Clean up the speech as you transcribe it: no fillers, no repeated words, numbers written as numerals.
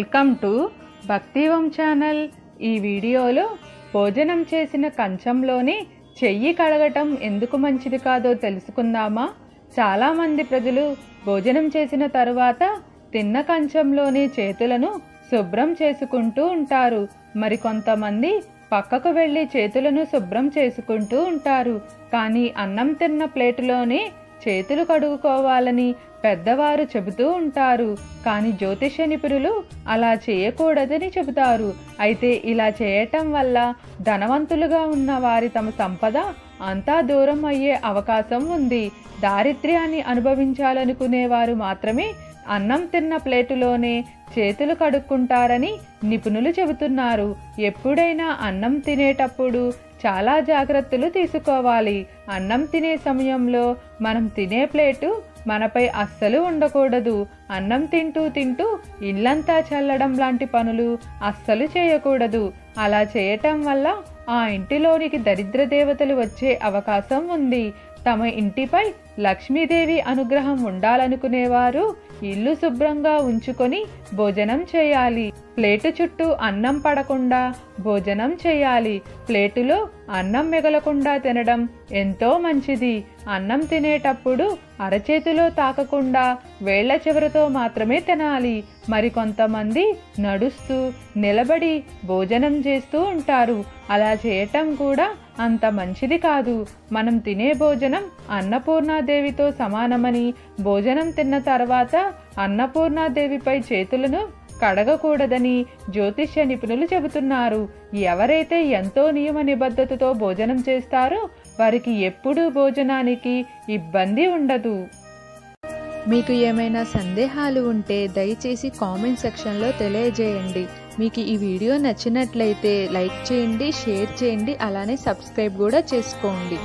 Welcome to భక్తివం channel. ఈ వీడియోలో భోజనం చేసిన కంచంలోనే చెయ్యి కడగటం ఎందుకు మంచిది కాదో తెలుసుకుందామా। చాలా మంది ప్రజలు భోజనం చేసిన తరువాత తిన్న కంచంలోనే చేతులను శుభ్రం చేసుకుంటూ ఉంటారు। మరి కొంతమంది పక్కకు వెళ్ళి చేతులను శుభ్రం చేసుకుంటూ ఉంటారు। కానీ అన్నం తిన్న ప్లేటులోనే చేతులు కడుక్కోవాలని పెద్దవారు చెబుతూ ఉంటారు। కానీ జ్యోతిష నిపుణులు అలా చేయకూడదని చెబుతారు। అయితే ఇలా చేయటం వల్ల ధనవంతులుగా ఉన్న వారి తమ సంపద అంతా దూరం అయ్యే అవకాశం ఉంది। దారిద్ర్యాన్ని అనుభవించాలనుకునేవారు మాత్రమే అన్నం తిన్న ప్లేటులోనే చేతులు కడుక్కుంటారని నిపుణులు చెబుతున్నారు। ఎప్పుడైనా అన్నం తినేటప్పుడు చాలా జాగ్రత్తలు తీసుకోవాలి। అన్నం తినే సమయంలో మనం తినే ప్లేటు మనపై అస్సలు ఉండకూడదు। అన్నం తింటూ ఇల్లంతా చల్లడం లాంటి పనులు అస్సలు చేయకూడదు। అలా చేయటం వల్ల ఆ ఇంటిలోనికి దరిద్ర దేవతలు వచ్చే అవకాశం ఉంది। తమ ఇంటిపై లక్ష్మీదేవి అనుగ్రహం ఉండాలనుకునేవారు ఇల్లు శుభ్రంగా ఉంచుకొని భోజనం చేయాలి। ప్లేటు చుట్టూ అన్నం పడకుండా భోజనం చేయాలి। ప్లేటులో అన్నం మిగలకుండా తినడం ఎంతో మంచిది। అన్నం తినేటప్పుడు అరచేతిలో తాకకుండా వేళ్ల చివరతో మాత్రమే తినాలి। మరికొంతమంది నడుస్తూ నిలబడి భోజనం చేస్తూ ఉంటారు। అలా చేయటం కూడా అంత మంచిది కాదు। మనం తినే భోజనం అన్నపూర్ణాదేవితో సమానమని, భోజనం తిన్న తర్వాత అన్నపూర్ణాదేవిపై చేతులను కడగకూడదని జ్యోతిష్య నిపుణులు చెబుతున్నారు। ఎవరైతే ఎంతో నియమ నిబద్ధతతో భోజనం చేస్తారో వారికి ఎప్పుడూ భోజనానికి ఇబ్బంది ఉండదు। మీకు ఏమైనా సందేహాలు ఉంటే దయచేసి కామెంట్ సెక్షన్లో తెలియజేయండి। మీకు ఈ వీడియో నచ్చినట్లయితే లైక్ చేయండి, షేర్ చేయండి, అలానే సబ్స్క్రైబ్ కూడా చేసుకోండి।